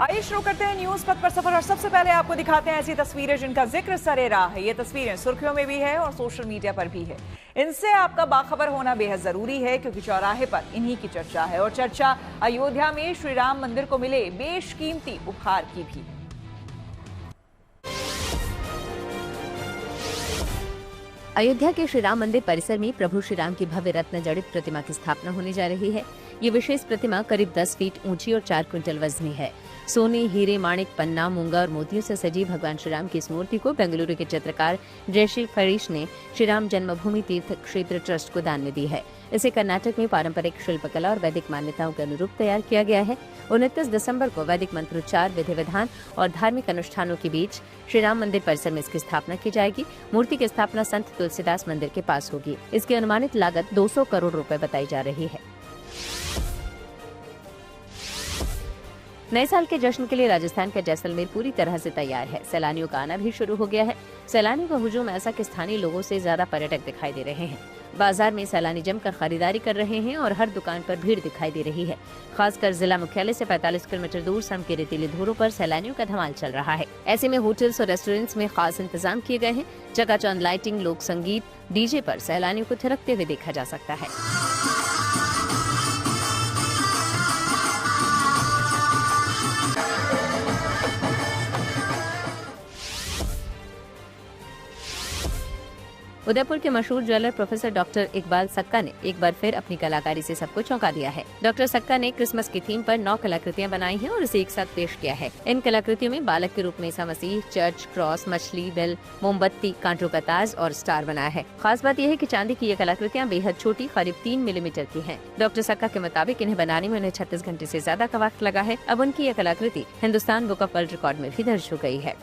आइए शुरू करते हैं न्यूज पथ पर सफर और सबसे पहले आपको दिखाते हैं ऐसी तस्वीरें जिनका जिक्र सरेराह है। ये तस्वीरें सुर्खियों में भी है और सोशल मीडिया पर भी है। इनसे आपका बाखबर होना बेहद जरूरी है क्योंकि चौराहे पर इन्हीं की चर्चा है और चर्चा अयोध्या में श्री राम मंदिर को मिले बेशकीमती उपहार की भी। अयोध्या के श्री राम मंदिर परिसर में प्रभु श्री राम की भव्य रत्न जड़ित प्रतिमा की स्थापना होने जा रही है। ये विशेष प्रतिमा करीब 10 फीट ऊंची और 4 क्विंटल वजनी है। सोने, हीरे, माणिक, पन्ना, मूंगा और मोतियों से सजी भगवान श्री राम की इस मूर्ति को बेंगलुरु के चित्रकार जयश्री फरीश ने श्री राम जन्मभूमि तीर्थ क्षेत्र ट्रस्ट को दान में दी है। इसे कर्नाटक में पारंपरिक शिल्पकला और वैदिक मान्यताओं के अनुरूप तैयार किया गया है। 29 दिसंबर को वैदिक मंत्रोच्चार, विधि विधान और धार्मिक अनुष्ठानों के बीच श्री राम मंदिर परिसर में इसकी स्थापना की जाएगी। मूर्ति की स्थापना संत तुलसीदास मंदिर के पास होगी। इसकी अनुमानित लागत 200 करोड़ रुपए बताई जा रही है। नए साल के जश्न के लिए राजस्थान का जैसलमेर पूरी तरह से तैयार है। सैलानियों का आना भी शुरू हो गया है। सैलानियों का हुजूम ऐसा कि स्थानीय लोगों से ज्यादा पर्यटक दिखाई दे रहे हैं। बाजार में सैलानी जमकर खरीदारी कर रहे हैं और हर दुकान पर भीड़ दिखाई दे रही है। खासकर जिला मुख्यालय से 45 किलोमीटर दूर सड़क के रेतीले धूरों पर सैलानियों का धमाल चल रहा है। ऐसे में होटल्स और रेस्टोरेंट्स में खास इंतजाम किए गए हैं। चकाचौंध लाइटिंग, लोक संगीत, डीजे पर सैलानियों को थिरकते हुए देखा जा सकता है। उदयपुर के मशहूर ज्वेलर प्रोफेसर डॉक्टर इकबाल सक्का ने एक बार फिर अपनी कलाकारी से सबको चौंका दिया है। डॉक्टर सक्का ने क्रिसमस की थीम पर 9 कलाकृतियां बनाई हैं और इसे एक साथ पेश किया है। इन कलाकृतियों में बालक के रूप में ईसा मसीह, चर्च, क्रॉस, मछली, दिल, मोमबत्ती, कांटों का ताज और स्टार बनाया है। खास बात यह है कि चांदी की ये कलाकृतियां बेहद छोटी, करीब 3 मिलीमीटर की हैं। डॉक्टर सक्का के मुताबिक इन्हें बनाने में उन्हें 36 घंटे से ज्यादा का वक्त लगा है। अब उनकी ये कलाकृति Hindustan book of world record में भी दर्ज हो गई है।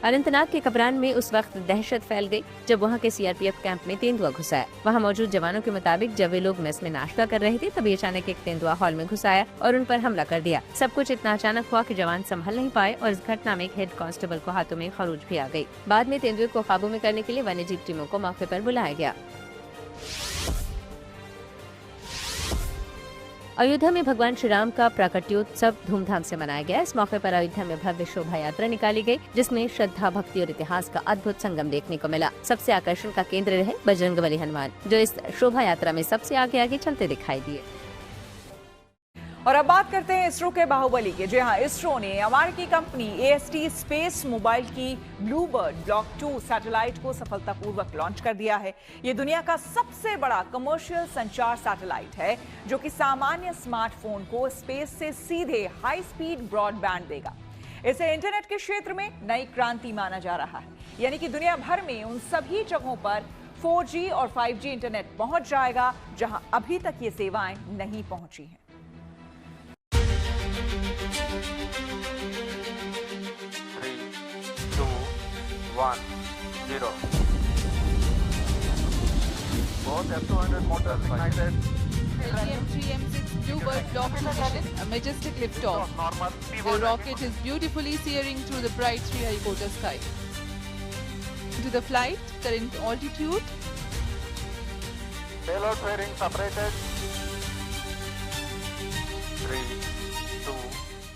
अनंतनाग के कपरान में उस वक्त दहशत फैल गई जब वहां के सीआरपीएफ कैंप में तेंदुआ घुस आया। वहां मौजूद जवानों के मुताबिक जब वे लोग मेस में नाश्ता कर रहे थे तभी अचानक एक तेंदुआ हॉल में घुस आया और उन पर हमला कर दिया। सब कुछ इतना अचानक हुआ कि जवान संभल नहीं पाए और इस घटना में एक हेड कांस्टेबल को हाथों में खरोच भी आ गई। बाद में तेंदुए को काबू में करने के लिए वन्यजीव टीमों को मौके पर बुलाया गया। अयोध्या में भगवान श्री राम का प्राकट्योत्सव धूमधाम से मनाया गया। इस मौके पर अयोध्या में भव्य शोभा यात्रा निकाली गई जिसमें श्रद्धा, भक्ति और इतिहास का अद्भुत संगम देखने को मिला। सबसे आकर्षण का केंद्र रहे बजरंगबली हनुमान, जो इस शोभा यात्रा में सबसे आगे आगे चलते दिखाई दिए। और अब बात करते हैं इसरो के बाहुबली के। जी हाँ, इसरो ने अमेरिकी कंपनी AST स्पेस मोबाइल की ब्लूबर्ड ब्लॉक 2 सैटेलाइट को सफलतापूर्वक लॉन्च कर दिया है। ये दुनिया का सबसे बड़ा कमर्शियल संचार सैटेलाइट है जो कि सामान्य स्मार्टफोन को स्पेस से सीधे हाई स्पीड ब्रॉडबैंड देगा। इसे इंटरनेट के क्षेत्र में नई क्रांति माना जा रहा है, यानी कि दुनिया भर में उन सभी जगहों पर 4G और 5G इंटरनेट पहुंच जाएगा जहां अभी तक ये सेवाएं नहीं पहुंची हैं। 3, 2, 1, 0. Both F200 motors ignited. LTM-3M6 Bluebird Block 2 mission, a majestic liftoff. The rocket is beautifully searing through the bright Sriharikota sky. To the flight, current altitude. Payload fairing separated. 3, 2.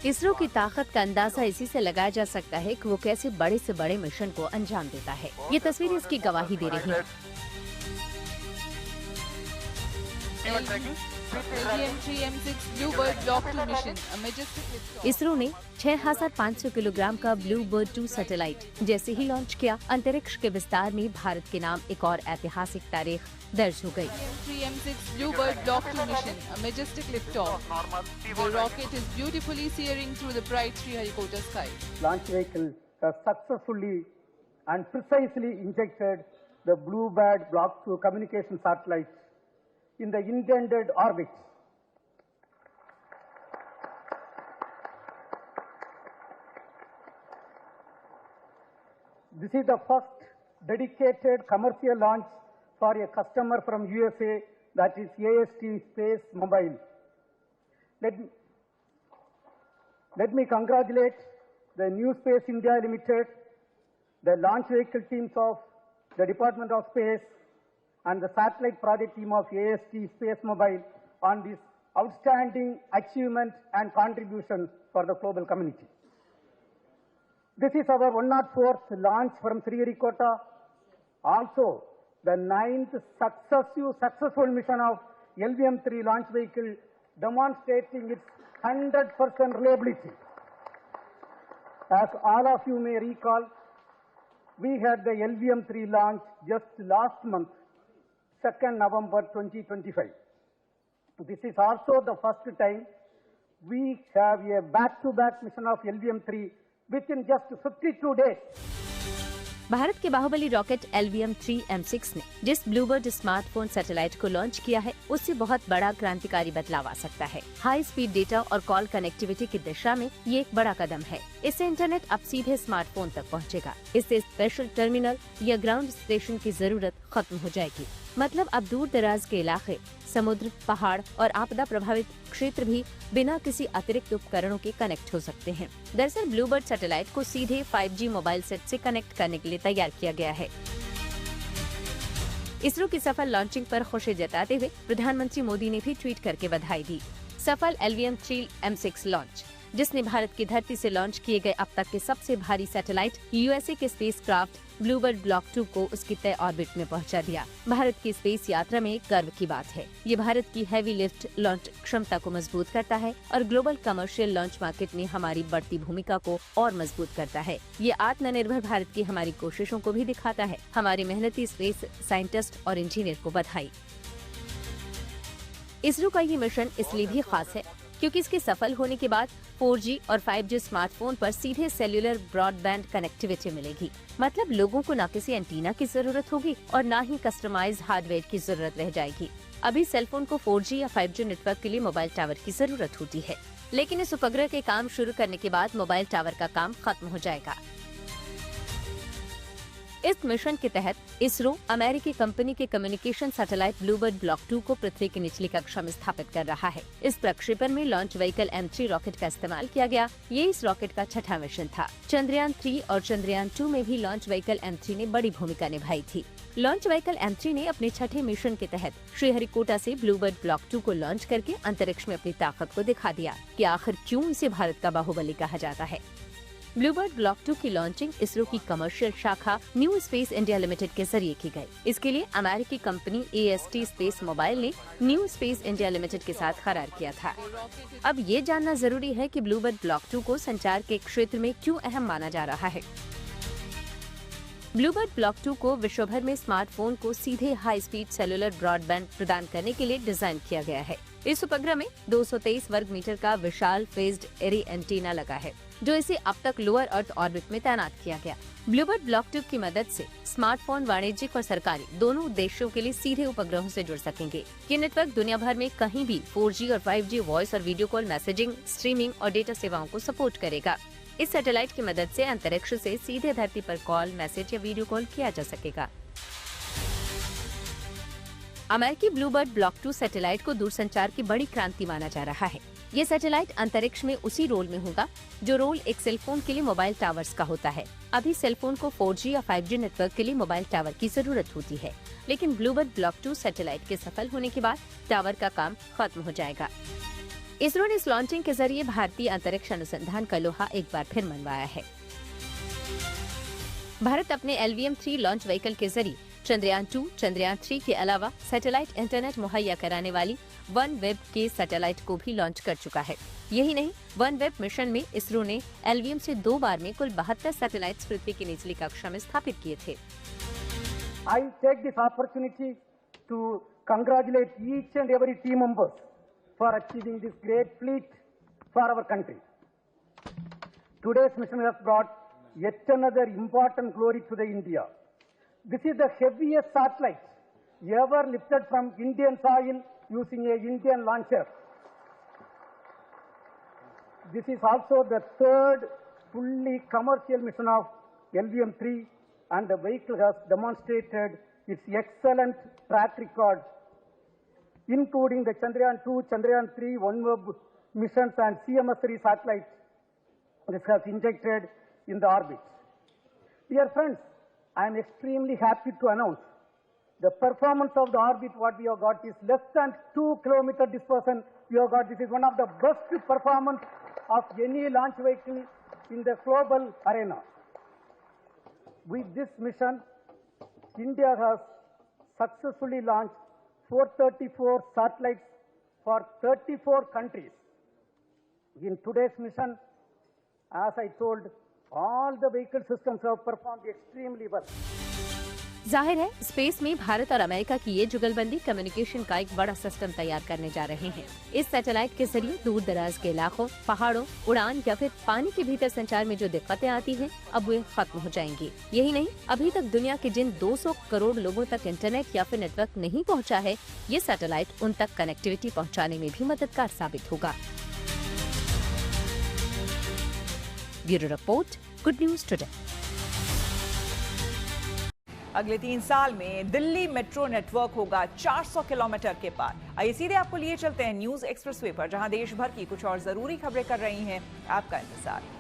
ISRO की ताकत का अंदाजा इसी से लगाया जा सकता है कि वो कैसे बड़े से बड़े मिशन को अंजाम देता है। ये तस्वीर इसकी गवाही दे रही है। LTM-3M6 Bluebird Block 2 mission, a majestic liftoff. ISRO ने 6500 किलोग्राम का ब्लूबर्ड 2 सैटेलाइट जैसे ही लॉन्च किया, अंतरिक्ष के विस्तार में भारत के नाम एक और ऐतिहासिक तारीख दर्ज हो गई। LTM-3M6 Bluebird Block 2 mission, a majestic liftoff. The rocket is beautifully searing through the bright Sriharikota sky. Launch vehicle has successfully and precisely injected the Bluebird Block 2 communication satellites in the intended orbits. This is the first dedicated commercial launch for a customer from USA, that is AST Space Mobile. Let me congratulate the New Space India Limited, the launch vehicle teams of the Department of Space and the satellite project team of AST Space Mobile on this outstanding achievement and contribution for the global community. This is our 104th launch from Sriharikota, also the 9th successful mission of LVM-3 launch vehicle, demonstrating its 100% reliability. As all of you may recall, we had the LVM-3 launch just last month, 2nd November 2025. This is also the first time we have a back-to-back mission of LVM-3 within just 52 days. Bharat के Baahubali rocket LVM-3 M6 ने जिस Bluebird smartphone satellite को launch किया है, उससे बहुत बड़ा क्रांतिकारी बदलाव आ सकता है। हाई स्पीड डेटा और कॉल कनेक्टिविटी की दिशा में ये एक बड़ा कदम है। इससे इंटरनेट अब सीधे स्मार्टफोन तक पहुंचेगा। इससे स्पेशल टर्मिनल या ग्राउंड स्टेशन की जरूरत खत्म हो जाएगी। मतलब अब दूर दराज के इलाके, समुद्र, पहाड़ और आपदा प्रभावित क्षेत्र भी बिना किसी अतिरिक्त उपकरणों के कनेक्ट हो सकते हैं। दरअसल ब्लूबर्ड सैटेलाइट को सीधे 5G मोबाइल सेट से कनेक्ट करने के लिए तैयार किया गया है। इसरो की सफल लॉन्चिंग पर खुशी जताते हुए प्रधानमंत्री मोदी ने भी ट्वीट करके बधाई दी। सफल LVM-3 M6 लॉन्च, जिसने भारत की धरती से लॉन्च किए गए अब तक के सबसे भारी सैटेलाइट USA के स्पेसक्राफ्ट ब्लूबर्ड ब्लॉक 2 को उसकी तय ऑर्बिट में पहुंचा दिया। भारत की स्पेस यात्रा में गर्व की बात है। ये भारत की हैवी लिफ्ट लॉन्च क्षमता को मजबूत करता है और ग्लोबल कमर्शियल लॉन्च मार्केट में हमारी बढ़ती भूमिका को और मजबूत करता है। ये आत्मनिर्भर भारत की हमारी कोशिशों को भी दिखाता है। हमारी मेहनती स्पेस साइंटिस्ट और इंजीनियर को बधाई। इसरो का ये मिशन इसलिए भी खास है क्योंकि इसके सफल होने के बाद 4G और 5G स्मार्टफोन पर सीधे सेल्युलर ब्रॉडबैंड कनेक्टिविटी मिलेगी। मतलब लोगों को न किसी एंटीना की जरूरत होगी और न ही कस्टमाइज्ड हार्डवेयर की जरूरत रह जाएगी। अभी सेलफोन को 4G या 5G नेटवर्क के लिए मोबाइल टावर की जरूरत होती है, लेकिन इस उपग्रह के काम शुरू करने के बाद मोबाइल टावर का काम खत्म हो जाएगा। इस मिशन के तहत इसरो अमेरिकी कंपनी के कम्युनिकेशन सैटेलाइट ब्लूबर्ड ब्लॉक 2 को पृथ्वी की निचली कक्षा में स्थापित कर रहा है। इस प्रक्षेपण में लॉन्च व्हीकल M3 रॉकेट का इस्तेमाल किया गया। ये इस रॉकेट का छठा मिशन था। चंद्रयान 3 और चंद्रयान 2 में भी लॉन्च व्हीकल M3 ने बड़ी भूमिका निभाई थी। लॉन्च व्हीकल M3 ने अपने छठे मिशन के तहत श्रीहरिकोटा से ब्लूबर्ड ब्लॉक 2 को लॉन्च करके अंतरिक्ष में अपनी ताकत को दिखा दिया कि आखिर क्यों इसे भारत का बाहुबली कहा जाता है। ब्लूबर्ड ब्लॉक 2 की लॉन्चिंग इसरो की कमर्शियल शाखा न्यू स्पेस इंडिया लिमिटेड के जरिए की गई। इसके लिए अमेरिकी कंपनी AST स्पेस मोबाइल ने न्यू स्पेस इंडिया लिमिटेड के साथ करार किया था। अब ये जानना जरूरी है कि ब्लूबर्ड ब्लॉक 2 को संचार के क्षेत्र में क्यों अहम माना जा रहा है। ब्लूबर्ड ब्लॉक 2 को विश्व भर में स्मार्टफोन को सीधे हाई स्पीड सेलुलर ब्रॉडबैंड प्रदान करने के लिए डिजाइन किया गया है। इस उपग्रह में 223 वर्ग मीटर का विशाल फेज्ड एरे एंटीना लगा है, जो इसे अब तक लोअर अर्थ ऑर्बिट में तैनात किया गया। ब्लूबर्ड ब्लॉक 2 की मदद से स्मार्टफोन वाणिज्यिक और सरकारी दोनों उद्देश्यों के लिए सीधे उपग्रहों से जुड़ सकेंगे। ये नेटवर्क दुनिया भर में कहीं भी 4G और 5G वॉइस और वीडियो कॉल मैसेजिंग, स्ट्रीमिंग और डेटा सेवाओं को सपोर्ट करेगा। इस सैटेलाइट की मदद से अंतरिक्ष से सीधे धरती पर कॉल, मैसेज या वीडियो कॉल किया जा सकेगा। अमेरिकी ब्लूबर्ड ब्लॉक 2 सैटेलाइट को दूरसंचार की बड़ी क्रांति माना जा रहा है। ये सैटेलाइट अंतरिक्ष में उसी रोल में होगा जो रोल एक सेलफोन के लिए मोबाइल टावर्स का होता है। अभी सेलफोन को 4G या 5G नेटवर्क के लिए मोबाइल टावर की जरूरत होती है, लेकिन ब्लूबर्ड ब्लॉक 2 सैटेलाइट के सफल होने के बाद टावर का काम खत्म हो जाएगा। इसरो ने इस लॉन्चिंग के जरिए भारतीय अंतरिक्ष अनुसंधान का लोहा एक बार फिर मनवाया है। भारत अपने LVM-3 लॉन्च व्हीकल के जरिए चंद्रयान 2, चंद्रयान 3 के अलावा सैटेलाइट इंटरनेट मुहैया कराने वाली OneWeb के सैटेलाइट को भी लॉन्च कर चुका है। यही नहीं, OneWeb मिशन में इसरो ने LVM से 2 बार में कुल 72 सैटेलाइट्स पृथ्वी की निचली कक्षा में स्थापित किए थे। I take this opportunity to congratulate each and every team members for achieving this great feat for our country. Today's mission has brought yet another important glory to the India. This is the heaviest satellite ever lifted from Indian soil using a Indian launcher. This is also the third fully commercial mission of LVM-3, and the vehicle has demonstrated its excellent track record, including the Chandrayaan 2, Chandrayaan 3, OneWeb missions and CMS-3 satellites. This has injected in the orbit. Dear friends, I am extremely happy to announce The performance of the orbit what we have got is less than 2 kilometer dispersion we have got. This is one of the best performance of any launch vehicle in the global arena. With this mission, India has successfully launched 434 satellites for 34 countries. In today's mission, as I told, all the vehicle systems have performed extremely well. जाहिर है space में भारत और America की ये जुगलबंदी communication का एक बड़ा सिस्टम तैयार करने जा रहे हैं। इस सैटेलाइट के जरिए दूर दराज के इलाकों, पहाड़ों, उड़ान या फिर पानी के भीतर संचार में जो दिक्कतें आती हैं, अब वे खत्म हो जाएंगी। यही नहीं, अभी तक दुनिया के जिन 200 करोड़ लोगों तक इंटरनेट या फिर नेटवर्क नहीं पहुंचा है, ये सैटेलाइट उन तक कनेक्टिविटी पहुंचाने में भी मददगार साबित होगा। Bureau report, good news today. अगले 3 साल में दिल्ली मेट्रो नेटवर्क होगा 400 किलोमीटर के पार। आइए सीधे आपको लिए चलते हैं न्यूज एक्सप्रेसवे पर, जहां देश भर की कुछ और जरूरी खबरें कर रही हैं आपका इंतजार।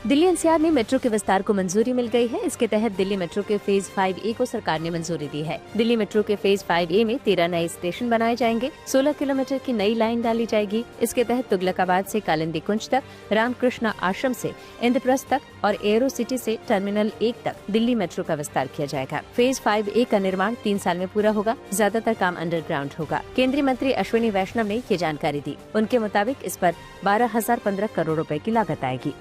दिल्ली एनसीआर में मेट्रो के विस्तार को मंजूरी मिल गई है। इसके तहत दिल्ली मेट्रो के फेज 5A को सरकार ने मंजूरी दी है। दिल्ली मेट्रो के फेज 5A में 13 नए स्टेशन बनाए जाएंगे, 16 किलोमीटर की नई लाइन डाली जाएगी। इसके तहत तुगलकाबाद से कालिंदी कुंज तक, रामकृष्णा आश्रम से इंद्रप्रस्थ तक और एरो सिटी से टर्मिनल 1 तक दिल्ली मेट्रो का विस्तार किया जाएगा। फेज 5A का निर्माण 3 साल में पूरा होगा। ज्यादातर काम अंडरग्राउंड होगा। केंद्रीय मंत्री अश्विनी वैष्णव ने ये जानकारी दी। उनके मुताबिक इस पर 12,015 करोड़ रुपए की लागत आएगी।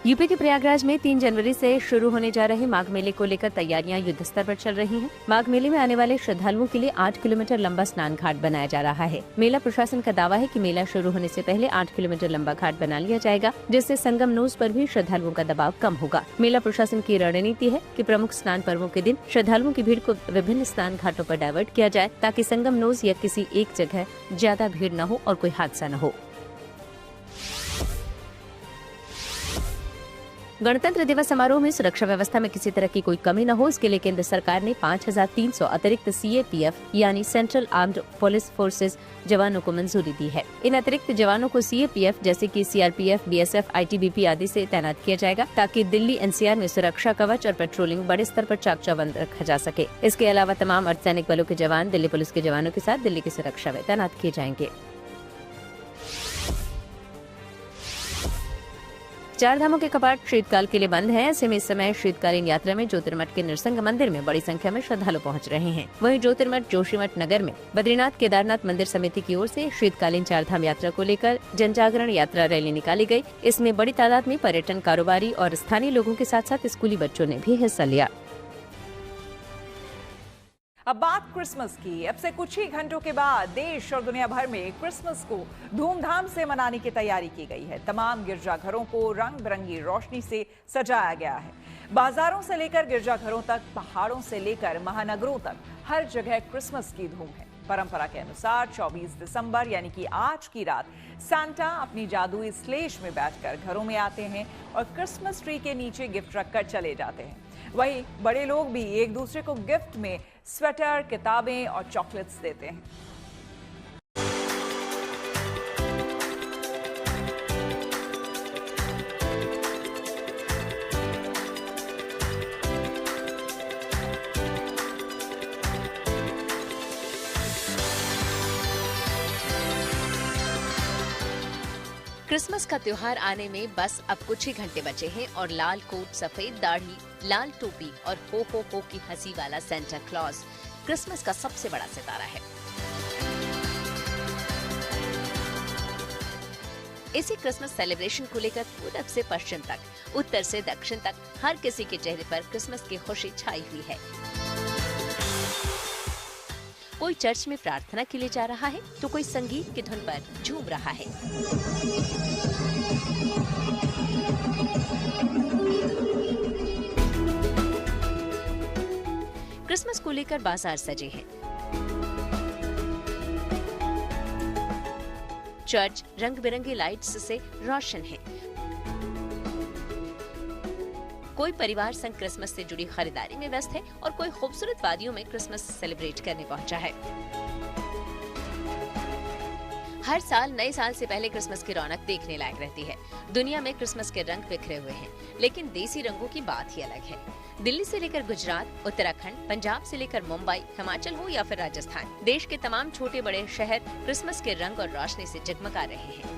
यूपी के प्रयागराज में 3 जनवरी से शुरू होने जा रहे माघ मेले को लेकर तैयारियां युद्ध स्तर पर चल रही हैं। माघ मेले में आने वाले श्रद्धालुओं के लिए 8 किलोमीटर लंबा स्नान घाट बनाया जा रहा है। मेला प्रशासन का दावा है कि मेला शुरू होने से पहले 8 किलोमीटर लंबा घाट बना लिया जाएगा, जिससे संगम नोज पर भी श्रद्धालुओं का दबाव कम होगा। मेला प्रशासन की रणनीति है कि प्रमुख स्नान पर्वों के दिन श्रद्धालुओं की भीड़ को विभिन्न स्नान घाटों पर डायवर्ट किया जाए, ताकि संगम नोज या किसी एक जगह ज्यादा भीड़ न हो और कोई हादसा न हो। गणतंत्र दिवस समारोह में सुरक्षा व्यवस्था में किसी तरह की कोई कमी न हो, इसके लिए केंद्र सरकार ने 5,300 अतिरिक्त CAPF यानी सेंट्रल आर्म्ड पुलिस फोर्सेज जवानों को मंजूरी दी है। इन अतिरिक्त जवानों को CAPF जैसे कि CRPF, BSF, ITBP आदि से तैनात किया जाएगा, ताकि दिल्ली NCR में सुरक्षा कवच और पेट्रोलिंग बड़े स्तर पर चाक चौबंद रखा जा सके। इसके अलावा तमाम अर्धसैनिक बलों के जवान दिल्ली पुलिस के जवानों के साथ दिल्ली की सुरक्षा में तैनात किए जाएंगे। 4 धामों के कपाट शीतकाल के लिए बंद हैं। ऐसे में इस समय शीतकालीन यात्रा में ज्योतिर्मठ के नृसिंह मंदिर में बड़ी संख्या में श्रद्धालु पहुंच रहे हैं। वहीं ज्योतिर्मठ जोशीमठ नगर में बद्रीनाथ केदारनाथ मंदिर समिति की ओर से शीतकालीन 4 धाम यात्रा को लेकर जनजागरण यात्रा रैली निकाली गई। इसमें बड़ी तादाद में पर्यटन कारोबारी और स्थानीय लोगों के साथ साथ स्कूली बच्चों ने भी हिस्सा लिया। अब बात क्रिसमस की। अब से कुछ ही घंटों के बाद देश और दुनिया भर में क्रिसमस को धूमधाम से मनाने की तैयारी की गई है। तमाम गिरजाघरों को रंग बिरंगी रोशनी से सजाया गया है। बाजारों से लेकर गिरजाघरों तक, पहाड़ों से लेकर महानगरों तक हर जगह क्रिसमस की धूम है। परंपरा के अनुसार 24 दिसंबर यानी कि आज की रात सांता अपनी जादुई स्लेश में बैठकर घरों में आते हैं और क्रिसमस ट्री के नीचे गिफ्ट रखकर चले जाते हैं। वहीं बड़े लोग भी एक दूसरे को गिफ्ट में स्वेटर, किताबें और चॉकलेट्स देते हैं। क्रिसमस का त्योहार आने में बस अब कुछ ही घंटे बचे हैं और लाल कोट, सफेद दाढ़ी, लाल टोपी और हो की हंसी वाला सेंटा क्लॉज क्रिसमस का सबसे बड़ा सितारा है। इसी क्रिसमस सेलिब्रेशन को लेकर पूरब से पश्चिम तक, उत्तर से दक्षिण तक हर किसी के चेहरे पर क्रिसमस की खुशी छाई हुई है। कोई चर्च में प्रार्थना के लिए जा रहा है तो कोई संगीत की धुन पर झूम रहा है। क्रिसमस को लेकर बाजार सजे हैं। चर्च रंग बिरंगी लाइट्स से रोशन है। कोई परिवार संग क्रिसमस से जुड़ी खरीदारी में व्यस्त है और कोई खूबसूरत वादियों में क्रिसमस सेलिब्रेट करने पहुंचा है। हर साल नए साल से पहले क्रिसमस की रौनक देखने लायक रहती है। दुनिया में क्रिसमस के रंग बिखरे हुए हैं, लेकिन देसी रंगों की बात ही अलग है। दिल्ली से लेकर गुजरात, उत्तराखंड, पंजाब से लेकर मुंबई, हिमाचल हो या फिर राजस्थान, देश के तमाम छोटे बड़े शहर क्रिसमस के रंग और रोशनी से जगमगा रहे हैं।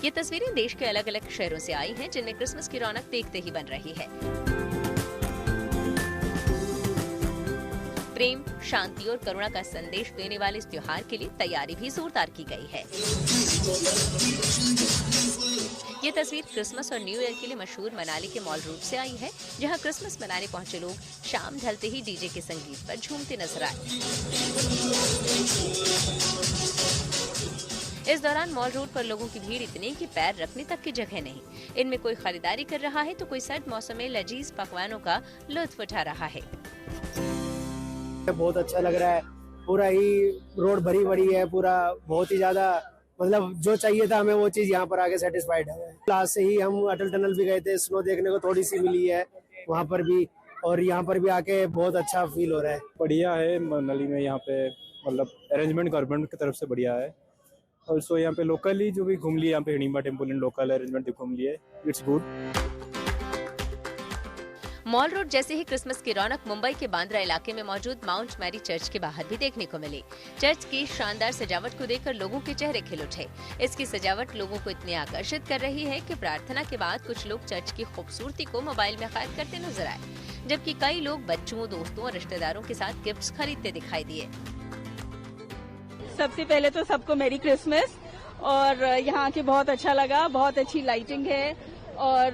ये तस्वीरें देश के अलग अलग शहरों से आई हैं, जिनमें क्रिसमस की रौनक देखते ही बन रही है। प्रेम, शांति और करुणा का संदेश देने वाले इस त्योहार के लिए तैयारी भी जोरदार की गई है। ये तस्वीर क्रिसमस और न्यू ईयर के लिए मशहूर मनाली के मॉल रोड से आई है, जहां क्रिसमस मनाने पहुंचे लोग शाम ढलते ही डीजे के संगीत पर झूमते नजर आए। इस दौरान मॉल रोड पर लोगों की भीड़ इतनी कि पैर रखने तक की जगह नहीं। इनमें कोई खरीदारी कर रहा है तो कोई सर्द मौसम में लजीज पकवानों का लुत्फ उठा रहा है। बहुत अच्छा लग रहा है, पूरा ही रोड भरी भरी है, पूरा बहुत ही ज्यादा, मतलब जो चाहिए था हमें वो चीज यहाँ पर आके सेटिस्फाइड है। क्लास से ही हम अटल टनल भी गए थे, स्नो देखने को थोड़ी सी मिली है वहाँ पर भी, और यहाँ पर भी आके बहुत अच्छा फील हो रहा है। बढ़िया है मनाली में, यहाँ पे मतलब अरेंजमेंट गवर्नमेंट की तरफ से बढ़िया है। और सो यहाँ पे लोकली जो भी घूम लिए, यहाँ पे Hidimba temple and local arrangement घूम लिए, इट्स गुड। मॉल रोड जैसे ही क्रिसमस की रौनक मुंबई के बांद्रा इलाके में मौजूद माउंट मैरी चर्च के बाहर भी देखने को मिली। चर्च की शानदार सजावट को देखकर लोगों के चेहरे खिल उठे। इसकी सजावट लोगों को इतनी आकर्षित कर रही है कि प्रार्थना के बाद कुछ लोग चर्च की खूबसूरती को मोबाइल में कैद करते नजर आए, जबकि कई लोग बच्चों, दोस्तों और रिश्तेदारों के साथ गिफ्ट्स खरीदते दिखाई दिए। सबसे पहले तो सबको मेरी क्रिसमस, और यहाँ आके बहुत अच्छा लगा। बहुत अच्छी लाइटिंग है और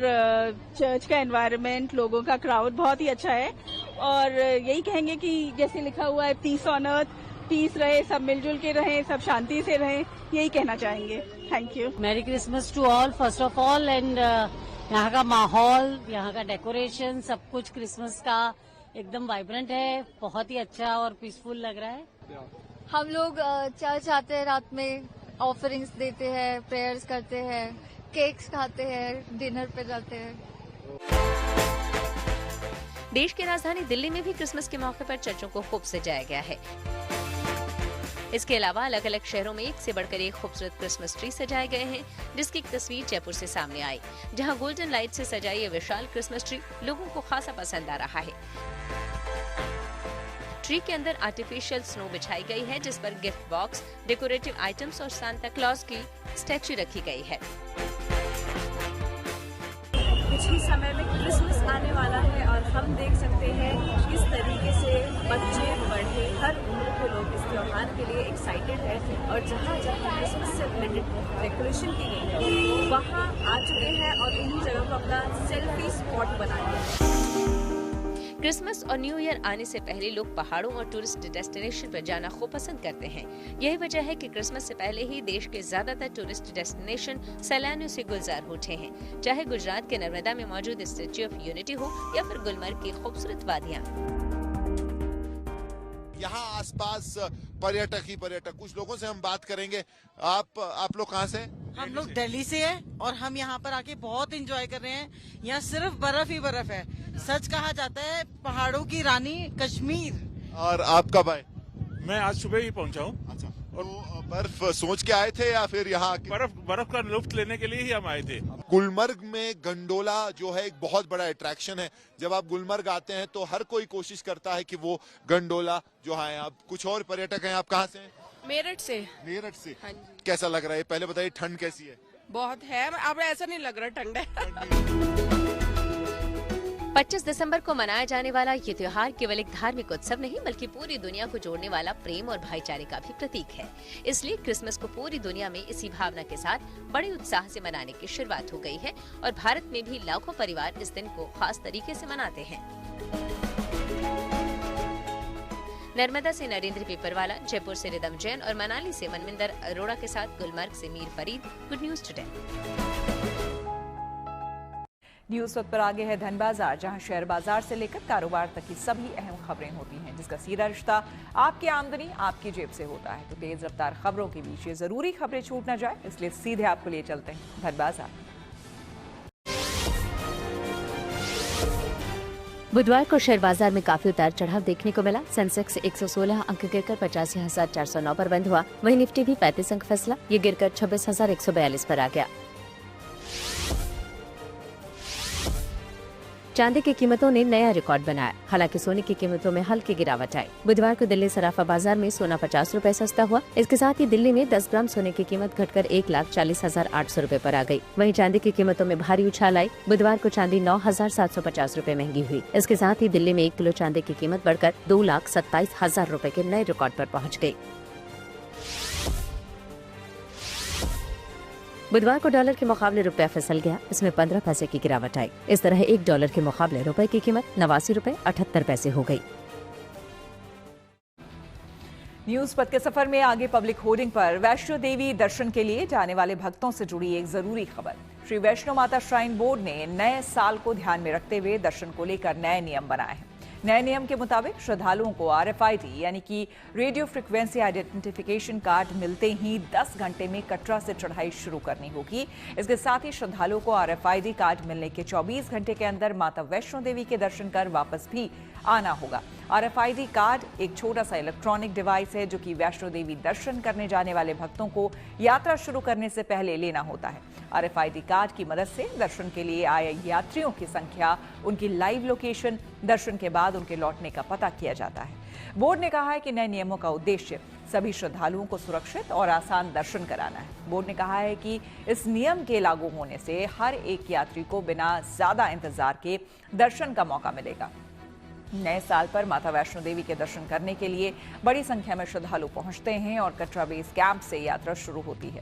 चर्च का एनवायरनमेंट, लोगों का क्राउड बहुत ही अच्छा है। और यही कहेंगे कि जैसे लिखा हुआ है पीस ऑन अर्थ, पीस रहे, सब मिलजुल के रहें, सब शांति से रहें, यही कहना चाहेंगे। Thank you. Merry Christmas to all first of all. एंड यहाँ का माहौल, यहाँ का डेकोरेशन, सब कुछ क्रिसमस का एकदम वाइब्रेंट है, बहुत ही अच्छा और पीसफुल लग रहा है। हम लोग चर्च आते हैं, रात में ऑफरिंग्स देते हैं, प्रेयर्स करते हैं, केक्स खाते हैं, डिनर पे जाते हैं। देश की राजधानी दिल्ली में भी क्रिसमस के मौके पर चर्चों को खूब सजाया गया है। इसके अलावा अलग अलग शहरों में एक से बढ़कर एक खूबसूरत क्रिसमस ट्री सजाए गए हैं, जिसकी एक तस्वीर जयपुर से सामने आई, जहां गोल्डन लाइट से सजाई ये विशाल क्रिसमस ट्री लोगों को खासा पसंद आ रहा है। ट्री के अंदर आर्टिफिशियल स्नो बिछाई गई है, जिस पर गिफ्ट बॉक्स, डेकोरेटिव आइटम्स और सांता क्लॉज की स्टैच्यू रखी गई है। कुछ ही समय में क्रिसमस आने वाला है और हम देख सकते हैं किस तरीके से बच्चे, बड़े, हर उम्र के लोग इस त्योहार के लिए एक्साइटेड है। और जहाँ जहाँ क्रिसमस से रिलेटेड डेकोरेशन की गई है वहाँ आ चुके हैं और उन्हीं जगह को अपना सेल्फी स्पॉट बना लिया है। क्रिसमस और न्यू ईयर आने से पहले लोग पहाड़ों और टूरिस्ट डेस्टिनेशन पर जाना खूब पसंद करते हैं। यही वजह है कि क्रिसमस से पहले ही देश के ज्यादातर टूरिस्ट डेस्टिनेशन सैलानियों से गुलजार उठे हैं, चाहे गुजरात के नर्मदा में मौजूद स्टैच्यू ऑफ यूनिटी हो या फिर गुलमर्ग की खूबसूरत वादियाँ। यहाँ आसपास पर्यटक ही पर्यटक, कुछ लोगों से हम बात करेंगे। आप लोग कहाँ से? हम लोग दिल्ली से हैं और हम यहाँ पर आके बहुत एंजॉय कर रहे हैं। यहाँ सिर्फ बर्फ ही बर्फ है। सच कहा जाता है पहाड़ों की रानी कश्मीर। और आप कब आए? मैं आज सुबह ही पहुँचा हूँ। अच्छा, और बर्फ सोच के आए थे या फिर यहाँ बर्फ का लुत्फ लेने के लिए ही हम आए थे। गुलमर्ग में गंडोला जो है एक बहुत बड़ा अट्रैक्शन है। जब आप गुलमर्ग आते हैं तो हर कोई कोशिश करता है कि वो गंडोला जो है। आप कुछ और पर्यटक हैं, आप कहाँ से हैं? मेरठ से। मेरठ से? हाँ जी। कैसा लग रहा है पहले बताइए, ठंड कैसी है? बहुत है, अब ऐसा नहीं लग रहा ठंड है। 25 दिसंबर को मनाया जाने वाला ये त्योहार केवल एक धार्मिक उत्सव नहीं बल्कि पूरी दुनिया को जोड़ने वाला प्रेम और भाईचारे का भी प्रतीक है। इसलिए क्रिसमस को पूरी दुनिया में इसी भावना के साथ बड़े उत्साह से मनाने की शुरुआत हो गई है और भारत में भी लाखों परिवार इस दिन को खास तरीके से मनाते हैं। नर्मदा से नरेंद्र पेपरवाला, जयपुर से रिदम जैन और मनाली से मनविंदर अरोड़ा के साथ गुलमर्ग से Mir Farid. Good news today. News वक्त पर आगे है धन बाजार, जहां शेयर बाजार से लेकर कारोबार तक की सभी अहम खबरें होती हैं, जिसका सीधा रिश्ता आपकी आमदनी आपकी जेब से होता है। तो तेज रफ्तार खबरों के बीच ये जरूरी खबरें छूट न जाए, इसलिए सीधे आपको लिए चलते हैं धन बाजार। बुधवार को शेयर बाजार में काफी उतार चढ़ाव देखने को मिला। सेंसेक्स 116 अंक गिरकर 85,409 पर बंद हुआ। वहीं निफ्टी भी 35 अंक फिसला, ये गिरकर 26,142 पर आ गया। चांदी की कीमतों ने नया रिकॉर्ड बनाया। हालांकि सोने की कीमतों में हल्की गिरावट आई। बुधवार को दिल्ली सराफा बाजार में सोना 50 रुपए सस्ता हुआ। इसके साथ ही दिल्ली में 10 ग्राम सोने की कीमत घटकर 1,40,800 रुपए पर आ गई। वहीं चांदी की कीमतों में भारी उछाल आई। बुधवार को चांदी 9,750 रुपए महंगी हुई। इसके साथ ही दिल्ली में 1 किलो चांदी की कीमत बढ़कर 2,27,000 रुपए के नए रिकॉर्ड पर पहुँच गयी। बुधवार को डॉलर के मुकाबले रुपया फिसल गया। इसमें 15 पैसे की गिरावट आई। इस तरह 1 डॉलर के मुकाबले रुपए की कीमत 89 रुपए 78 पैसे हो गई। न्यूज पथ के सफर में आगे पब्लिक होर्डिंग पर वैष्णो देवी दर्शन के लिए जाने वाले भक्तों से जुड़ी एक जरूरी खबर। श्री वैष्णो माता श्राइन बोर्ड ने नए साल को ध्यान में रखते हुए दर्शन को लेकर नए नियम बनाए हैं। नए नियम के मुताबिक श्रद्धालुओं को RFID यानी कि रेडियो फ्रिक्वेंसी आइडेंटिफिकेशन कार्ड मिलते ही 10 घंटे में कटरा से चढ़ाई शुरू करनी होगी। इसके साथ ही श्रद्धालुओं को RFID कार्ड मिलने के 24 घंटे के अंदर माता वैष्णो देवी के दर्शन कर वापस भी आना होगा। RFID कार्ड एक छोटा सा इलेक्ट्रॉनिक डिवाइस है जो कि वैष्णो देवी दर्शन करने जाने वाले भक्तों को यात्रा शुरू करने से पहले लेना होता है। RFID कार्ड की मदद से दर्शन के लिए आए यात्रियों की संख्या, उनकी लाइव लोकेशन, दर्शन के बाद उनके लौटने का पता किया जाता है। बोर्ड ने कहा है कि नए नियमों का उद्देश्य सभी श्रद्धालुओं को सुरक्षित और आसान दर्शन कराना है। बोर्ड ने कहा है कि इस नियम के लागू होने से हर एक यात्री को बिना ज्यादा इंतजार के दर्शन का मौका मिलेगा। नए साल पर माता वैष्णो देवी के दर्शन करने के लिए बड़ी संख्या में श्रद्धालु पहुंचते हैं और कटरा बेस कैंप से यात्रा शुरू होती है।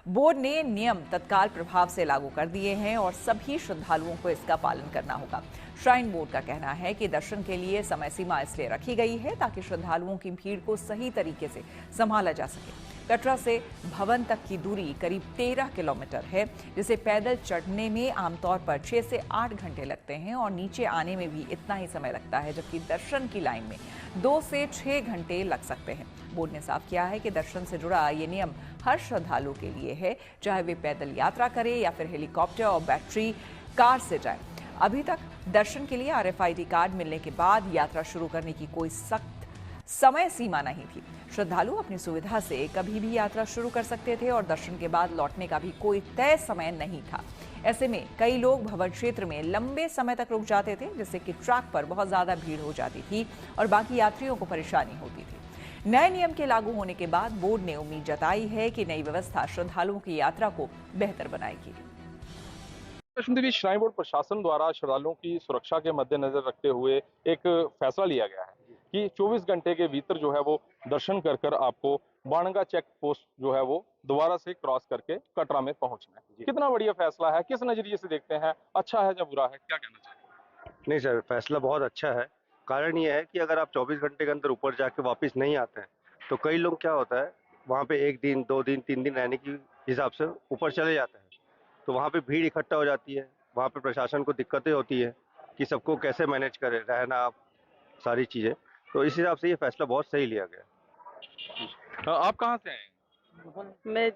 बोर्ड ने नियम तत्काल प्रभाव से लागू कर दिए हैं और सभी श्रद्धालुओं को इसका पालन करना होगा। श्राइन बोर्ड का कहना है कि दर्शन के लिए समय सीमा इसलिए रखी गई है ताकि श्रद्धालुओं की भीड़ को सही तरीके से संभाला जा सके। कटरा से भवन तक की दूरी करीब 13 किलोमीटर है, जिसे पैदल चढ़ने में आमतौर पर 6 से 8 घंटे लगते हैं और नीचे आने में भी इतना ही समय लगता है, जबकि दर्शन की लाइन में 2 से 6 घंटे लग सकते हैं। बोर्ड ने साफ किया है कि दर्शन से जुड़ा ये नियम हर श्रद्धालु के लिए है, चाहे वे पैदल यात्रा करें या फिर हेलीकॉप्टर और बैटरी कार से जाए। अभी तक दर्शन के लिए RFID कार्ड मिलने के बाद यात्रा शुरू करने की कोई सख्त समय सीमा नहीं थी। श्रद्धालु अपनी सुविधा से कभी भी यात्रा शुरू कर सकते थे और दर्शन के बाद लौटने का भी कोई तय समय नहीं था। ऐसे में कई लोग भवन क्षेत्र में लंबे समय तक रुक जाते थे, जिससे कि ट्रैक पर बहुत ज्यादा भीड़ हो जाती थी और बाकी यात्रियों को परेशानी होती थी। नए नियम के लागू होने के बाद बोर्ड ने उम्मीद जताई है कि नई व्यवस्था श्रद्धालुओं की यात्रा को बेहतर बनाएगी। वैष्णो देवी श्राइन बोर्ड प्रशासन द्वारा श्रद्धालुओं की सुरक्षा के मद्देनजर रखते हुए एक फैसला लिया गया है कि 24 घंटे के भीतर जो है वो दर्शन कर आपको बाणगा चेक पोस्ट जो है वो दोबारा से क्रॉस करके कटरा में पहुंचना है। कितना बढ़िया फैसला है, किस नजरिए से देखते हैं, अच्छा है या बुरा है, क्या कहना चाहिए? नहीं सर, फैसला बहुत अच्छा है। कारण ये है कि अगर आप 24 घंटे के अंदर ऊपर जाके वापस नहीं आते हैं तो कई लोग क्या होता है वहाँ पे 1 दिन 2 दिन 3 दिन रहने की हिसाब से ऊपर चले जाते हैं, तो वहाँ पे भीड़ इकट्ठा हो जाती है। वहाँ पे प्रशासन को दिक्कतें होती है कि सबको कैसे मैनेज करे, रहना, सारी चीज़ें। तो इस हिसाब से ये फैसला बहुत सही लिया गया। आप कहाँ से आए? मैं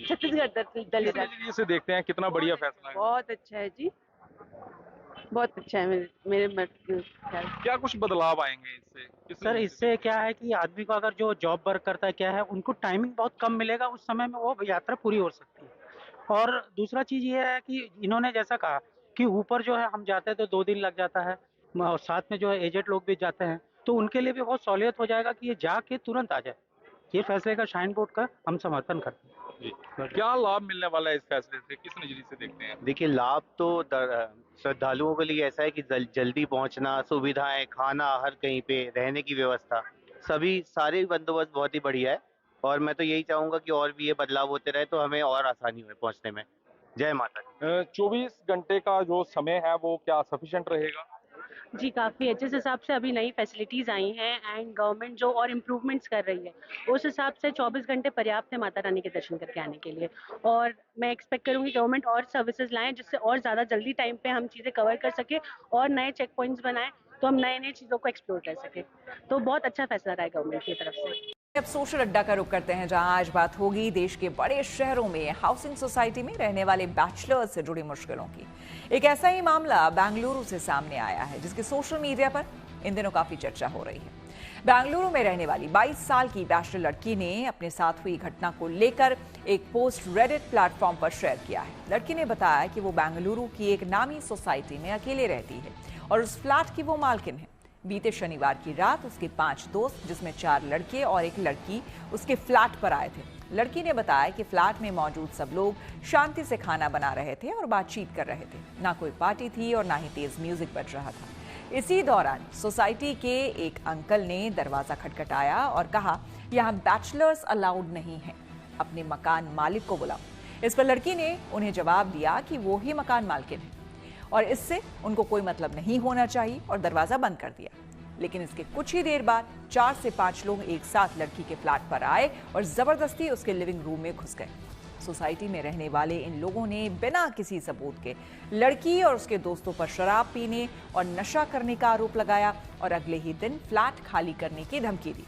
छत्तीसगढ़ दिल्ली से देखते हैं कितना बढ़िया फैसला है। बहुत अच्छा है जी, बहुत अच्छा है। मेरे क्या कुछ बदलाव आएंगे इससे? सर इससे क्या है कि आदमी को अगर जो जॉब वर्क करता है क्या है उनको टाइमिंग बहुत कम मिलेगा, उस समय में वो यात्रा पूरी हो सकती है। और दूसरा चीज ये है कि इन्होंने जैसा कहा कि ऊपर जो है हम जाते हैं तो 2 दिन लग जाता है और साथ में जो है एजेड लोग भी जाते हैं, तो उनके लिए भी बहुत सहूलियत हो जाएगा कि ये जाके तुरंत आ जाए। ये फैसले का श्राइन बोर्ड का हम समर्थन करते हैं। क्या लाभ मिलने वाला है इस फैसले से, किस नजरिए से देखते हैं? देखिए, लाभ तो श्रद्धालुओं के लिए ऐसा है कि जल्दी पहुंचना, सुविधाएं, खाना, हर कहीं पे रहने की व्यवस्था, सभी सारे बंदोबस्त बहुत ही बढ़िया है। और मैं तो यही चाहूंगा कि और भी ये बदलाव होते रहे तो हमें और आसानी हो पहुंचने में। जय माता दी। 24 घंटे का जो समय है वो क्या सफिशिएंट रहेगा? जी काफ़ी है। जिस हिसाब से अभी नई फैसिलिटीज़ आई हैं एंड गवर्नमेंट जो और इम्प्रूवमेंट्स कर रही है, उस हिसाब से 24 घंटे पर्याप्त है माता रानी के दर्शन करके आने के लिए। और मैं एक्सपेक्ट करूँगी गवर्नमेंट और सर्विसेज लाएं जिससे और ज़्यादा जल्दी टाइम पे हम चीज़ें कवर कर सके और नए चेक पॉइंट्स बनाएं तो हम नए चीज़ों को एक्सप्लोर कर सकें। तो बहुत अच्छा फैसला रहा है गवर्नमेंट की तरफ से। अब सोशल अड्डा का रुख करते हैं, जहां आज बात होगी देश के बड़े शहरों में हाउसिंग सोसाइटी में रहने वाले बैचलर्स से जुड़ी मुश्किलों की। एक ऐसा ही मामला बेंगलुरु से सामने आया है, जिसकी सोशल मीडिया पर इन दिनों काफी चर्चा हो रही है। बेंगलुरु में रहने वाली 22 साल की बैचलर लड़की ने अपने साथ हुई घटना को लेकर एक पोस्ट रेडिट प्लेटफॉर्म पर शेयर किया है। लड़की ने बताया कि वो बेंगलुरु की एक नामी सोसाइटी में अकेले रहती है और उस फ्लैट की वो मालकिन है। बीते शनिवार की रात उसके 5 दोस्त, जिसमें 4 लड़के और एक लड़की, उसके फ्लैट पर आए थे। लड़की ने बताया कि फ्लैट में मौजूद सब लोग शांति से खाना बना रहे थे और बातचीत कर रहे थे। ना कोई पार्टी थी और ना ही तेज म्यूजिक बज रहा था। इसी दौरान सोसाइटी के एक अंकल ने दरवाजा खटखटाया और कहा, यहाँ बैचलर्स अलाउड नहीं है, अपने मकान मालिक को बुलाओ। इस पर लड़की ने उन्हें जवाब दिया कि वो ही मकान मालकिन है और इससे उनको कोई मतलब नहीं होना चाहिए और दरवाजा बंद कर दिया। लेकिन इसके कुछ ही देर बाद 4 से 5 लोग एक साथ लड़की के फ्लैट पर आए और जबरदस्ती उसके लिविंग रूम में घुस गए। सोसाइटी में रहने वाले इन लोगों ने बिना किसी सबूत के लड़की और उसके दोस्तों पर शराब पीने और नशा करने का आरोप लगाया और अगले ही दिन फ्लैट खाली करने की धमकी दी।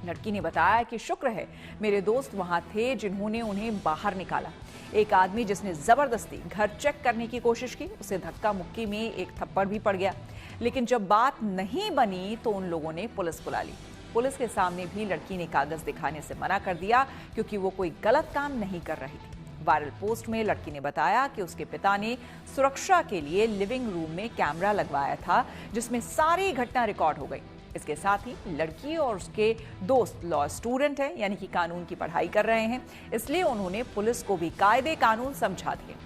लड़की ने बताया कि शुक्र है मेरे दोस्त वहां थे जिन्होंने उन्हें बाहर निकाला। एक आदमी जिसने जबरदस्ती घर चेक करने की कोशिश की, उसे धक्का मुक्की में एक थप्पड़ भी पड़ गया। लेकिन जब बात नहीं बनी तो उन लोगों ने पुलिस बुला ली। पुलिस के सामने भी लड़की ने कागज दिखाने से मना कर दिया क्योंकि वो कोई गलत काम नहीं कर रही थी। वायरल पोस्ट में लड़की ने बताया कि उसके पिता ने सुरक्षा के लिए लिविंग रूम में कैमरा लगवाया था, जिसमें सारी घटना रिकॉर्ड हो गई। इसके साथ ही लड़की और उसके दोस्त लॉ स्टूडेंट हैं, यानी कि कानून की पढ़ाई कर रहे हैं, इसलिए उन्होंने पुलिस को भी कायदे कानून समझा दिए।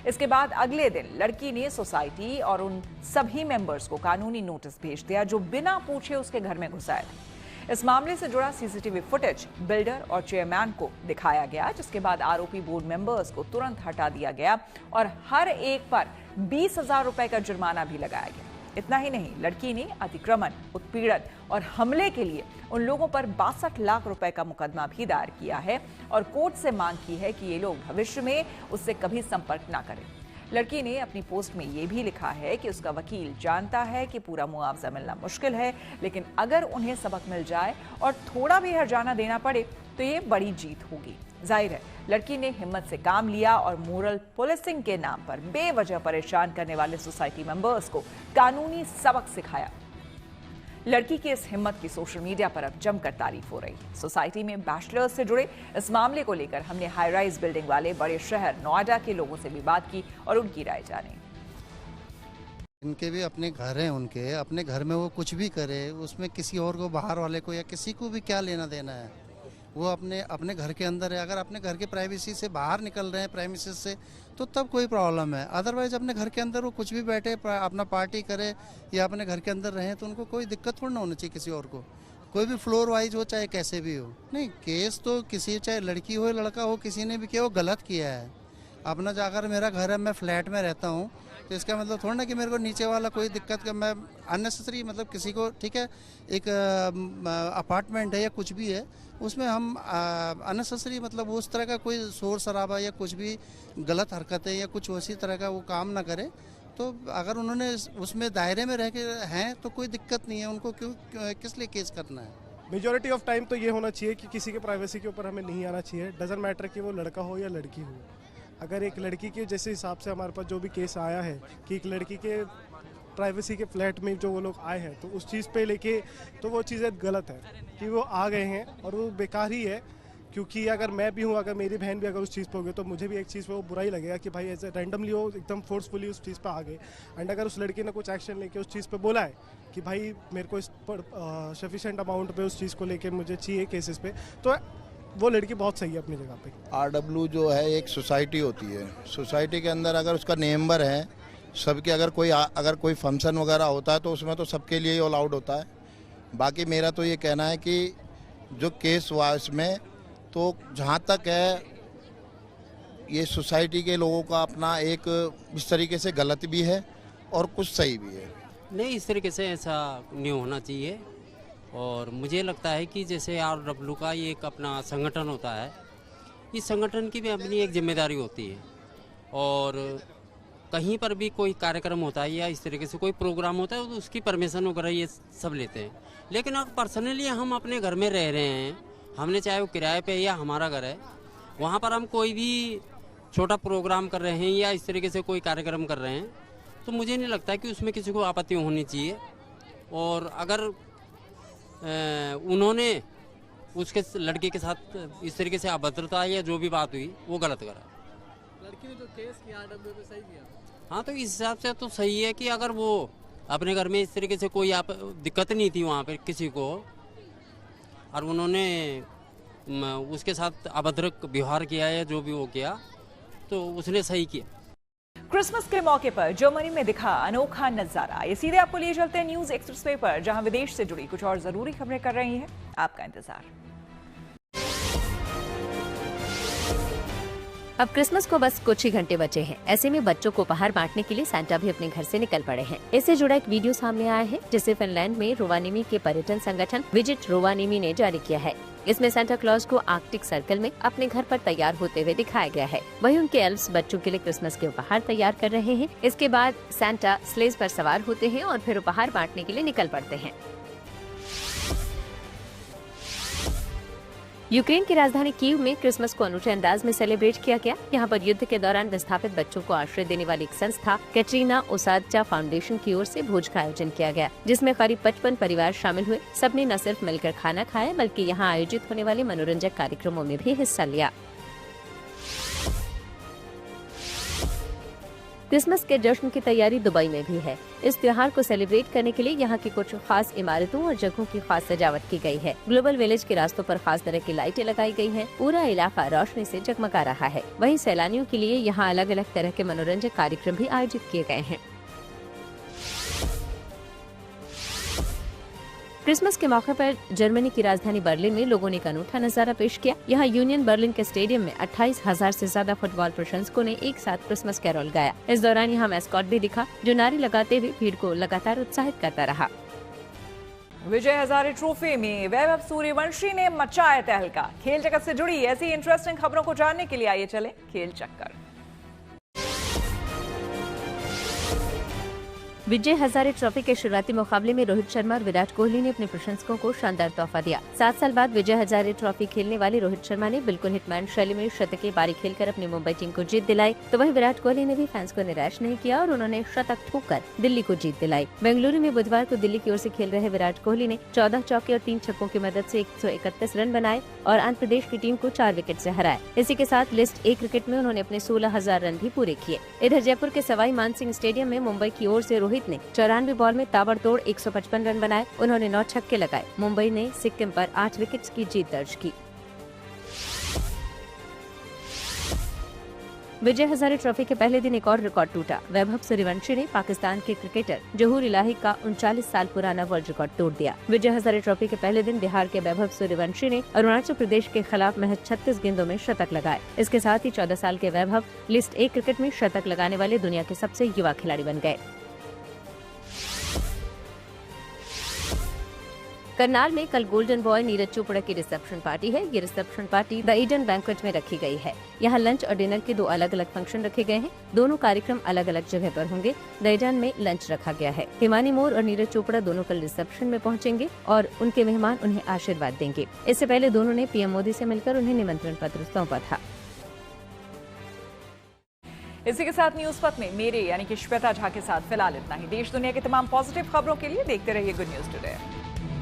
इसके बाद अगले दिन लड़की ने सोसाइटी और उन सभी मेंबर्स को कानूनी नोटिस भेज दिया जो बिना पूछे उसके घर में घुस आए थे। इस मामले से जुड़ा सीसीटीवी फुटेज बिल्डर और चेयरमैन को दिखाया गया, जिसके बाद आरोपी बोर्ड मेंबर्स को तुरंत हटा दिया गया और हर एक पर 20,000 रुपए का जुर्माना भी लगाया गया। इतना ही नहीं, लड़की ने अतिक्रमण, उत्पीड़न और हमले के लिए उन लोगों पर 62 लाख रुपए का मुकदमा भी दायर किया है और कोर्ट से मांग की है कि ये लोग भविष्य में उससे कभी संपर्क ना करें। लड़की ने अपनी पोस्ट में ये भी लिखा है कि उसका वकील जानता है कि पूरा मुआवजा मिलना मुश्किल है, लेकिन अगर उन्हें सबक मिल जाए और थोड़ा भी हर्जाना देना पड़े तो ये बड़ी जीत होगी। जाहिर है लड़की ने हिम्मत से काम लिया और मोरल पुलिसिंग के नाम पर बेवजह परेशान करने वाले सोसाइटी मेंबर्स को कानूनी सबक सिखाया। लड़की की इस हिम्मत की सोशल मीडिया पर अब जमकर तारीफ हो रही है। सोसाइटी में बैचलर्स से जुड़े इस मामले को लेकर हमने हाई राइज बिल्डिंग वाले बड़े शहर नोएडा के लोगों से भी बात की और उनकी राय जानी। इनके भी अपने घर हैं, उनके अपने घर में वो कुछ भी करे, उसमें किसी और को, बाहर वाले को या किसी को भी क्या लेना देना है। वो अपने घर के अंदर है। अगर अपने घर के प्राइवेसी से बाहर निकल रहे हैं, प्राइवेसी से, तो तब कोई प्रॉब्लम है। अदरवाइज अपने घर के अंदर वो कुछ भी बैठे, अपना पार्टी करे या अपने घर के अंदर रहें, तो उनको कोई दिक्कत थोड़ी ना होनी चाहिए किसी और को। कोई भी फ्लोर वाइज हो, चाहे कैसे भी हो। नहीं, केस तो किसी, चाहे लड़की हो लड़का हो, किसी ने भी किया, वो गलत किया है। अपना जाकर मेरा घर है, मैं फ्लैट में रहता हूँ, तो इसका मतलब थोड़ा ना कि मेरे को नीचे वाला कोई दिक्कत का, मैं अननेसेसरी मतलब किसी को, ठीक है, एक अपार्टमेंट है या कुछ भी है, उसमें हम अननेसेसरी मतलब उस तरह का कोई शोर शराबा या कुछ भी गलत हरकतें या कुछ उसी तरह का वो काम ना करे। तो अगर उन्होंने उसमें दायरे में रह के हैं तो कोई दिक्कत नहीं है, उनको क्यों किस लिए केस करना है। मेजॉरिटी ऑफ टाइम तो ये होना चाहिए कि किसी के प्राइवेसी के ऊपर हमें नहीं आना चाहिए। डजंट मैटर कि वो लड़का हो या लड़की हो। अगर एक लड़की के जैसे हिसाब से हमारे पास जो भी केस आया है कि एक लड़की के प्राइवेसी के फ्लैट में जो वो लोग आए हैं, तो उस चीज़ पे लेके तो वो चीज़ें गलत है कि वो आ गए हैं और वो बेकार ही है। क्योंकि अगर मैं भी हूँ, अगर मेरी बहन भी अगर उस चीज़ पे हो गई, तो मुझे भी एक चीज़ पे वो बुरा ही लगेगा कि भाई ऐसे रैंडमली वो एकदम फोर्सफुली उस चीज़ पे आ गए। एंड अगर उस लड़की ने कुछ एक्शन लेके उस चीज़ पे बोला है कि भाई मेरे को इस पर सफिशिएंट अमाउंट पे उस चीज़ को लेके मुझे चाहिए केसेस पे, तो वो लड़की बहुत सही है अपनी जगह पे। RW जो है एक सोसाइटी होती है। सोसाइटी के अंदर अगर उसका मेंबर है सबके, अगर कोई फंक्शन वगैरह होता है तो उसमें तो सबके लिए ही अलाउड होता है। बाकी मेरा तो ये कहना है कि जो केस हुआ इसमें, तो जहाँ तक है ये सोसाइटी के लोगों का अपना एक इस तरीके से गलत भी है और कुछ सही भी है। नहीं, इस तरीके से ऐसा नहीं होना चाहिए। और मुझे लगता है कि जैसे RW का ये एक अपना संगठन होता है, इस संगठन की भी अपनी एक जिम्मेदारी होती है। और कहीं पर भी कोई कार्यक्रम होता है या इस तरीके से कोई प्रोग्राम होता है तो उसकी परमिशन वगैरह ये सब लेते हैं। लेकिन अगर पर्सनली हम अपने घर में रह रहे हैं, हमने चाहे वो किराए पे या हमारा घर है, वहाँ पर हम कोई भी छोटा प्रोग्राम कर रहे हैं या इस तरीके से कोई कार्यक्रम कर रहे हैं, तो मुझे नहीं लगता कि उसमें किसी को आपत्ति होनी चाहिए। और अगर उन्होंने उसके लड़के के साथ इस तरीके से अभद्रता या जो भी बात हुई वो गलत करा। लड़की ने जो केस किया RW पे सही किया। हाँ, तो इस हिसाब से तो सही है कि अगर वो अपने घर में इस तरीके से कोई दिक्कत नहीं थी वहाँ पे किसी को, और उन्होंने उसके साथ अभद्र व्यवहार किया या जो भी वो किया, तो उसने सही किया। क्रिसमस के मौके पर जर्मनी में दिखा अनोखा नजारा। ये सीधे आपको लिए चलते हैं न्यूज एक्सप्रेस पर, जहां विदेश से जुड़ी कुछ और जरूरी खबरें कर रही हैं आपका इंतजार। अब क्रिसमस को बस कुछ ही घंटे बचे हैं। ऐसे में बच्चों को उपहार बांटने के लिए सैंटा भी अपने घर से निकल पड़े हैं। इससे जुड़ा एक वीडियो सामने आया है जिसे फिनलैंड में रोवानिमी के पर्यटन संगठन विजिट रोवानिमी ने जारी किया है। इसमें सांता क्लॉज को आर्कटिक सर्कल में अपने घर पर तैयार होते हुए दिखाया गया है। वहीं उनके एल्फ्स बच्चों के लिए क्रिसमस के उपहार तैयार कर रहे हैं। इसके बाद सांता स्लेज पर सवार होते हैं और फिर उपहार बांटने के लिए निकल पड़ते हैं। यूक्रेन की राजधानी कीव में क्रिसमस को अनूठे अंदाज में सेलिब्रेट किया गया। यहाँ पर युद्ध के दौरान विस्थापित बच्चों को आश्रय देने वाली एक संस्था कैटरीना ओसादचा फाउंडेशन की ओर से भोज का आयोजन किया गया, जिसमें करीब 55 परिवार शामिल हुए। सबने न सिर्फ मिलकर खाना खाया बल्कि यहाँ आयोजित होने वाले मनोरंजक कार्यक्रमों में भी हिस्सा लिया। क्रिसमस के जश्न की तैयारी दुबई में भी है। इस त्योहार को सेलिब्रेट करने के लिए यहाँ की कुछ खास इमारतों और जगहों की खास सजावट की गई है। ग्लोबल विलेज के रास्तों पर खास तरह की लाइटें लगाई गई हैं। पूरा इलाका रोशनी से जगमगा रहा है। वहीं सैलानियों के लिए यहाँ अलग अलग तरह के मनोरंजक कार्यक्रम भी आयोजित किए गए हैं। क्रिसमस के मौके पर जर्मनी की राजधानी बर्लिन में लोगों ने एक अनूठा नजारा पेश किया। यहाँ यूनियन बर्लिन के स्टेडियम में 28,000 से ज्यादा फुटबॉल प्रशंसकों ने एक साथ क्रिसमस कैरोल गाया। इस दौरान यहाँ मैस्कॉट भी दिखा जो नारे लगाते हुए भीड़ को लगातार उत्साहित करता रहा। विजय हजारे ट्रॉफी में वैभव सूर्यवंशी ने मचाया तहलका। खेल जगत से जुड़ी ऐसी इंटरेस्टिंग खबरों को जानने के लिए आइए चले खेल चक्कर। विजय हजारे ट्रॉफी के शुरुआती मुकाबले में रोहित शर्मा और विराट कोहली ने अपने प्रशंसकों को शानदार तोहफा दिया। 7 साल बाद विजय हजारे ट्रॉफी खेलने वाले रोहित शर्मा ने बिल्कुल हिटमैन शैली में शतकीय पारी खेलकर अपनी मुंबई टीम को जीत दिलाई, तो वहीं विराट कोहली ने भी फैंस को निराश नहीं किया और उन्होंने शतक ठोककर दिल्ली को जीत दिलाई। बेंगलुरु में बुधवार को दिल्ली की ओर से खेल रहे विराट कोहली ने 14 चौके और 3 छक्कों की मदद से 131 रन बनाए और आंध्र प्रदेश की टीम को 4 विकेट से हराया। इसी के साथ लिस्ट A क्रिकेट में उन्होंने अपने 16,000 रन भी पूरे किए। इधर जयपुर के सवाई मानसिंह स्टेडियम में मुंबई की ओर से रोहित ने 94 बॉल में ताबड़तोड़ 155 रन बनाए। उन्होंने 9 छक्के लगाए। मुंबई ने सिक्किम पर 8 विकेट्स की जीत दर्ज की। विजय हजारे ट्रॉफी के पहले दिन एक और रिकॉर्ड टूटा। वैभव सूर्यवंशी ने पाकिस्तान के क्रिकेटर जहूर इलाही का 39 साल पुराना वर्ल्ड रिकॉर्ड तोड़ दिया। विजय हजारे ट्रॉफी के पहले दिन बिहार के वैभव सूर्यवंशी ने अरुणाचल प्रदेश के खिलाफ महज 36 गेंदों में शतक लगाए। इसके साथ ही 14 साल के वैभव लिस्ट A क्रिकेट में शतक लगाने वाले दुनिया के सबसे युवा खिलाड़ी बन गए। करनाल में कल गोल्डन बॉय नीरज चोपड़ा की रिसेप्शन पार्टी है। ये reception party the Eden banquet में रखी गई है। यहाँ लंच और डिनर के 2 अलग अलग फंक्शन रखे गए हैं। दोनों कार्यक्रम अलग अलग जगह पर होंगे। द ईडन में लंच रखा गया है। हिमानी मोर और नीरज चोपड़ा दोनों कल रिसेप्शन में पहुंचेंगे और उनके मेहमान उन्हें आशीर्वाद देंगे। इससे पहले दोनों ने PM मोदी से मिलकर उन्हें निमंत्रण पत्र सौंपा था। इसी के साथ न्यूज पथ में मेरे यानी कि श्वेता झा के साथ फिलहाल इतना ही। देश दुनिया की तमाम पॉजिटिव खबरों के लिए देखते रहिए गुड न्यूज टुडे।